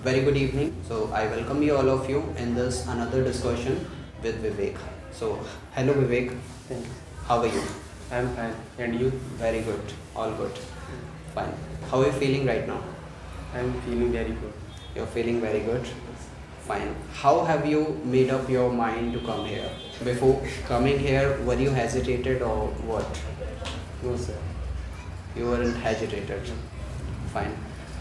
Very good evening. So I welcome you all of you in this another discussion with Vivek. So hello Vivek, Thanks. how are you? I'm fine. And you? Very good, all good, fine. How are you feeling right now? I'm feeling very good. You're feeling very good, fine. How have you made up your mind to come here? Before coming here, were you hesitated or what? No, sir. You weren't hesitated. Fine.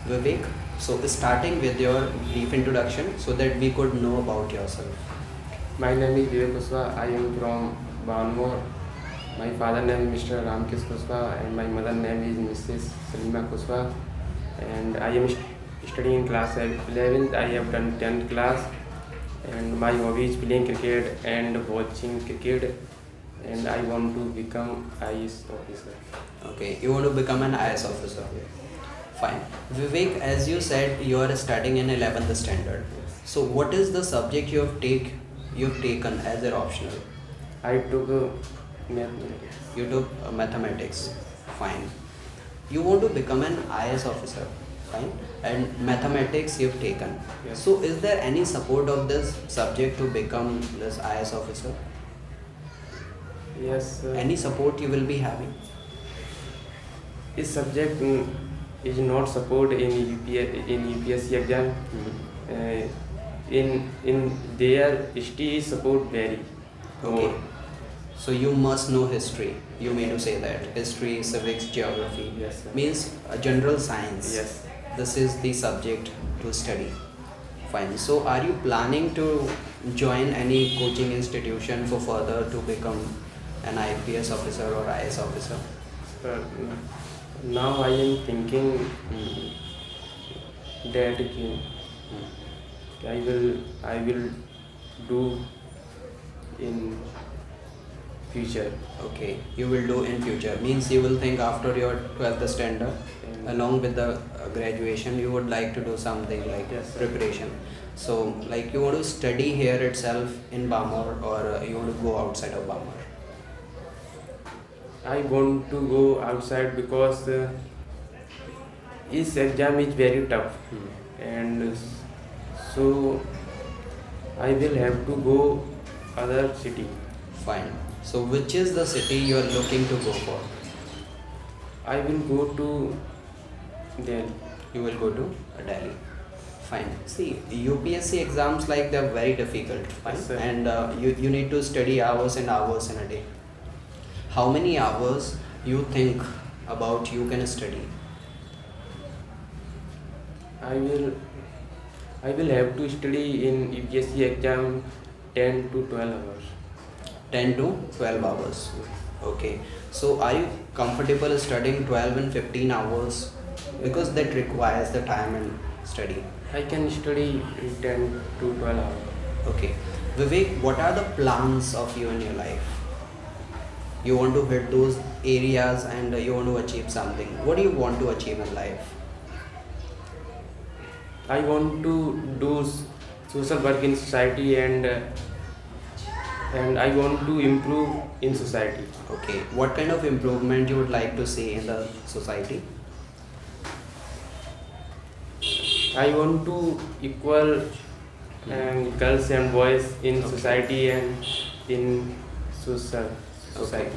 Vivek, so starting with your brief introduction so that we could know about yourself. My name is Vivek Kushwaha. I am from Banmore. My father name is Mr. Ramkesh Kushwaha and my mother name is Mrs. Salima Kushwaha. And I am studying in class 11th. I have done 10th class. And my hobby is playing cricket and watching cricket. And I want to become IAS officer. Okay, you want to become an IS officer. Fine. Vivek, as you said, you are studying in 11th standard. So what is the subject you've taken as an optional? I took mathematics. You took mathematics. Fine. You want to become an IS officer. Fine. And mathematics you've taken. Yes. So is there any support of this subject to become this IS officer? Yes. Any support you will be having? This subject is not support in UPSC exam. In their history support vary. Okay. So you must know history. You mean to say that history, civics, geography Yes, sir. means general science. Yes. This is the subject to study. Fine. So are you planning to join any coaching institution for further to become an IPS officer or IS officer? Uh, Now I am thinking that I will do in future. Okay, you will do in future. Means you will think after your 12th standard, And along with the graduation, you would like to do something like Yes, sir. preparation. So, like you want to study here itself in Bamor, or you want to go outside of Bamor? I want to go outside because this exam is very tough, and so I will have to go other city. Fine. So, which is the city you are looking to go for? I will go to Delhi. You will go to Delhi. Fine. See, UPSC exams like they're very difficult. Fine. Yes, sir. And you need to study hours and hours in a day. How many hours you think about you can study? I will have to study in UPSC exam 10 to 12 hours. 10 to 12 hours. Okay. So are you comfortable studying 12 and 15 hours? Because that requires the time and study. I can study in 10 to 12 hours. Okay. Vivek, what are the plans of you in your life? You want to hit those areas and you want to achieve something. What do you want to achieve in life? I want to do social work in society and I want to improve in society. Okay. What kind of improvement you would like to see in the society? I want to equal girls and boys in society and in society. Okay.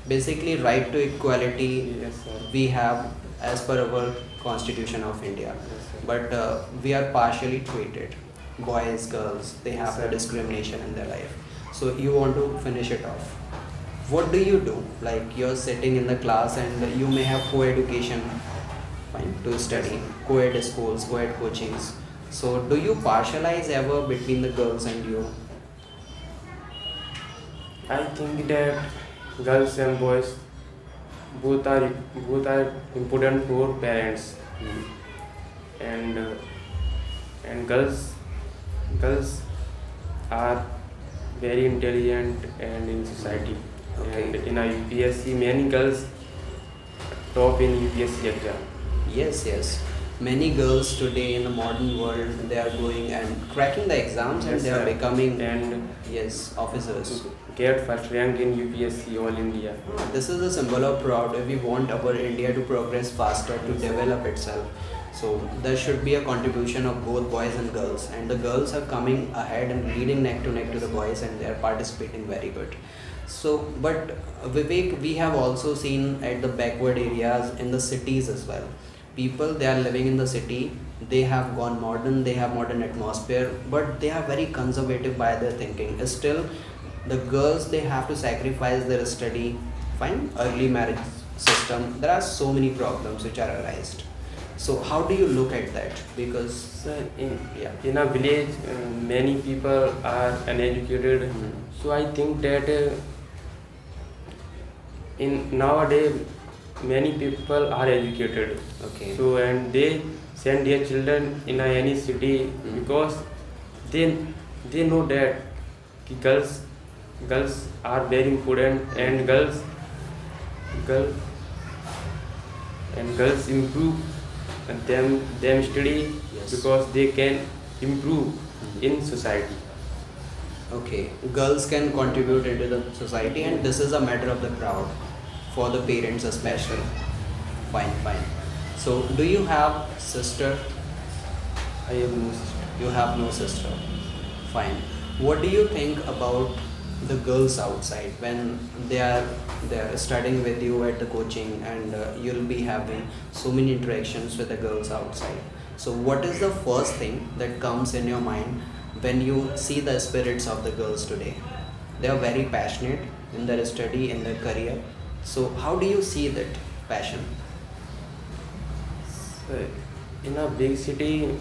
Basically, right to equality Yes, sir. we have as per our Constitution of India, Yes, sir. but we are partially treated. Boys, girls, they have Yes, the sir. discrimination in their life. So you want to finish it off. What do you do? Like you're sitting in the class and you may have co-education, fine, to study, co-ed schools, co-ed coachings. So do you partialize ever between the girls and you? I think that girls and boys both are important for parents, and girls are very intelligent and in society. Okay. And in a UPSC, many girls top in UPSC exam. Yes. Many girls today in the modern world, they are going and cracking the exams and Yes, they are sir. becoming And yes officers. get first rank in UPSC all India. This is a symbol of pride. We want our India to progress faster, to develop itself. So there should be a contribution of both boys and girls, and the girls are coming ahead and leading neck to the boys, and they are participating very good. So but Vivek, we have also seen at the backward areas in the cities as well, people, they are living in the city, they have gone modern, they have modern atmosphere, but they are very conservative by their thinking. Still the girls, they have to sacrifice their study, fine, early marriage system, there are so many problems which are arised. So how do you look at that? Because So yeah. in a village, many people are uneducated. Mhm. So I think that in nowadays many people are educated. Okay. So and they send their children in any city because they they know that ki girls are very important, and girl and girls improve and them study Yes. because they can improve in society. Okay, girls can contribute into the society, and this is a matter of the crowd for the parents especially. Fine, fine. So do you have sister? I have no sister. You have no sister. Fine. What do you think about the girls outside when they are studying with you at the coaching, and you'll be having so many interactions with the girls outside? So what is the first thing that comes in your mind when you see the spirits of the girls today? They are very passionate in their study, in their career. So how do you see that passion? So, in a big city,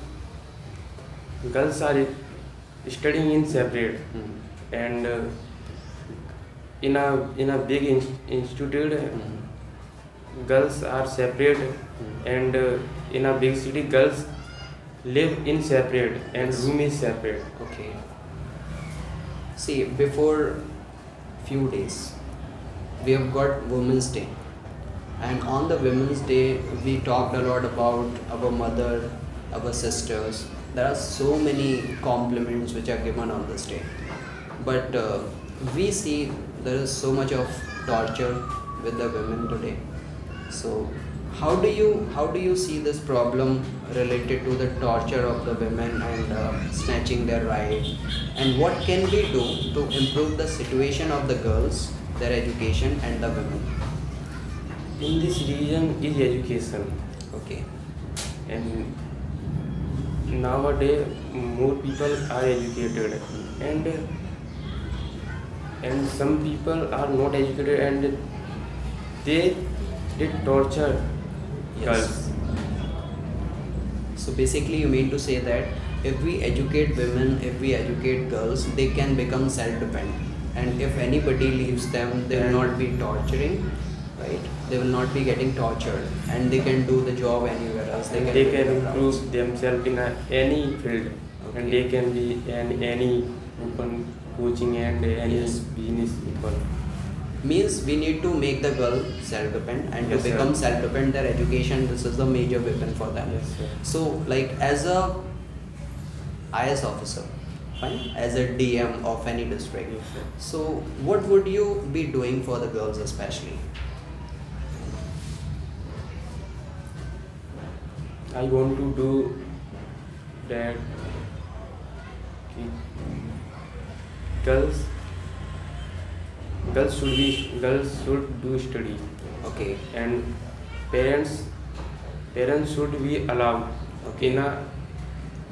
girls are studying in separate, Hmm. and in a big institute, girls are separate, and in a big city, girls live in separate and room is separate. Okay. See, before few days, we have got Women's Day, and on the Women's Day, we talked a lot about our mother, our sisters. There are so many compliments which are given on this day, but we see there is so much of torture with the women today. So how do you see this problem related to the torture of the women and snatching their rights, and what can we do to improve the situation of the girls, their education, and the women? In this region is education, Okay. and nowadays more people are educated, and some people are not educated, and they torture Yes. girls. So basically, you mean to say that if we educate women, if we educate girls, they can become self-dependent, and if anybody leaves them, they will not be torturing, right? They will not be getting tortured, and they can do the job anywhere else. They can, They do can the crowds. improve themselves in any field, Okay. and they can be any open coaching and any Yes. business people. Means we need to make the girl self-dependent, and to Yes, sir. become self-dependent, their education, this is the major weapon for them. Yes, sir. So like as a IS officer, fine, as a DM of any district, Yes, sir. so what would you be doing for the girls especially? I want to do that girls should do study, Okay. and parents should be allowed Okay. in a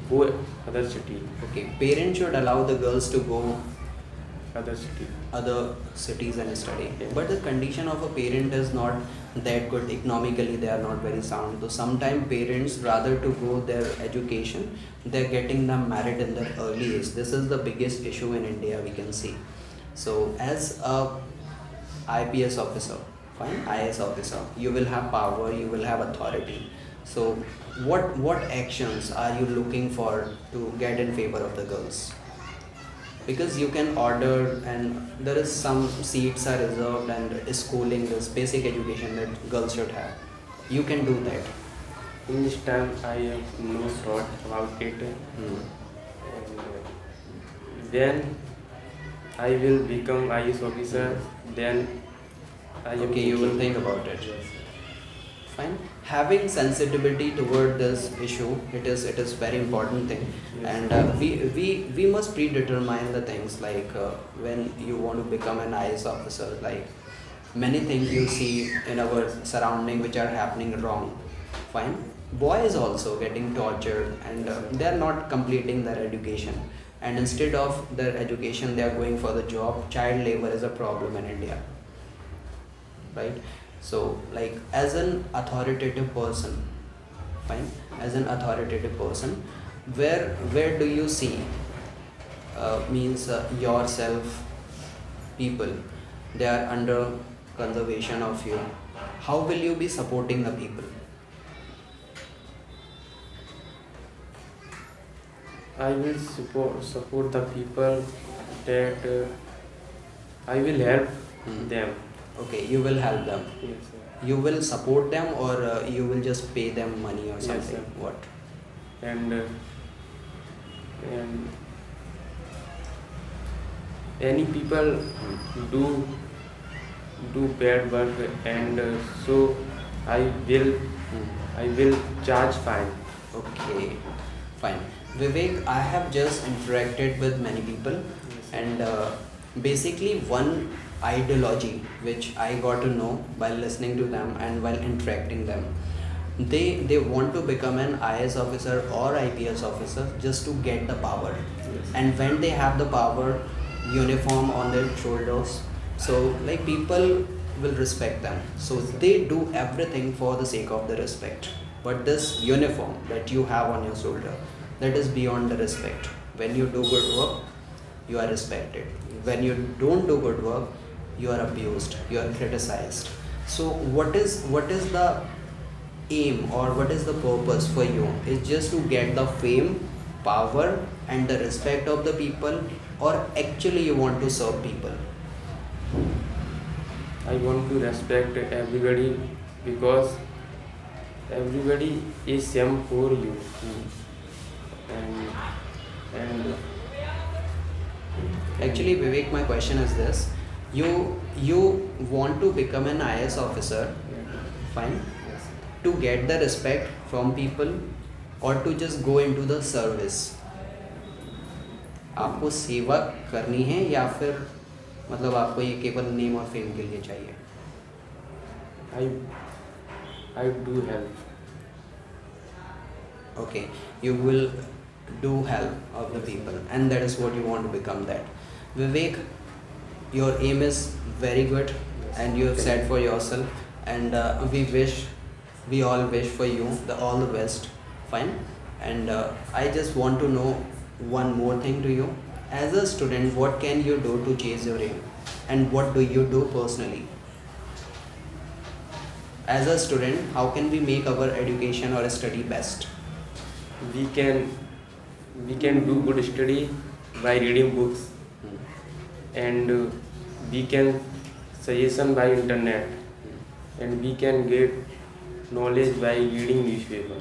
go other city. Okay, parents should allow the girls to go Other city. other cities and study, Yeah. but the condition of a parent is not that good economically, they are not very sound. So sometimes parents, rather to go their education, they're getting them married in their early age. This is the biggest issue in India, we can see. So as a IPS officer, fine, IS officer, you will have power, you will have authority. So what actions are you looking for to get in favor of the girls? Because you can order, and there is some seats are reserved, and schooling, this basic education that girls should have, you can do that. In this time, I have no thought about it. And then I will become IS officer. Then I am Okay, you will thinking- think about it. Yes. Fine. Having sensitivity toward this issue, it is very important thing. Yes. And we must predetermine the things, like when you want to become an IS officer, like many things you see in our surrounding which are happening wrong. Fine. Boys also getting tortured, and they are not completing their education, and instead of their education they are going for the job. Child labor is a problem in India, right? So, like, as an authoritative person, fine, as an authoritative person, where do you see, means yourself, people, they are under conservation of you, how will you be supporting the people? I will support the people that I will help Hmm. them. Okay, you will help them. Yes, sir. You will support them, or you will just pay them money or Yes, something? sir. What? And any people do bad work, and so I will Hmm. I will charge fine. Okay, fine. Vivek, I have just interacted with many people, Yes. and basically one ideology which I got to know while listening to them and while interacting them, they want to become an IS officer or IPS officer just to get the power. Yes. And when they have the power, uniform on their shoulders, so like people will respect them, so they do everything for the sake of the respect. But this uniform that you have on your shoulder, that is beyond the respect. When you do good work, you are respected. When you don't do good work, you are abused, you are criticized. So what is the aim, or what is the purpose for you? Is just to get the fame, power and the respect of the people, or actually you want to serve people? I want to respect everybody, because everybody is same for you. And Actually, Vivek, my question is this: you want to become an IS officer, fine, yes. to get the respect from people, or to just go into the service? आपको सेवा करनी है, या फिर मतलब आपको ये केवल नेम और फेम के लिए चाहिए? I do help. Okay, you will do help of the people, and that is what you want to become. That, Vivek, your aim is very good, Yes. and you have said for yourself, and we all wish for you all the best. Fine. And I just want to know one more thing to you. As a student, what can you do to chase your aim, and what do you do personally? As a student, how can we make our education or study best? We can do good study by reading books, Hmm. and we can suggestion by internet, and we can get knowledge by reading newspaper.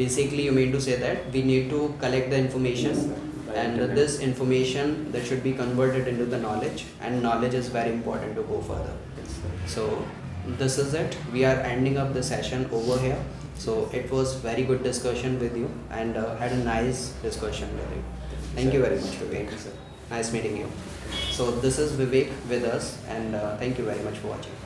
Basically, you mean to say that we need to collect the information, Yes, sir. By and internet. this information that should be converted into the knowledge, and knowledge is very important to go further. Yes, sir. So this is it. We are ending up the session over here. So it was very good discussion with you, and had a nice discussion with you. Thank you very much, Vivek. Thank you, sir. Nice meeting you. So this is Vivek with us, and thank you very much for watching.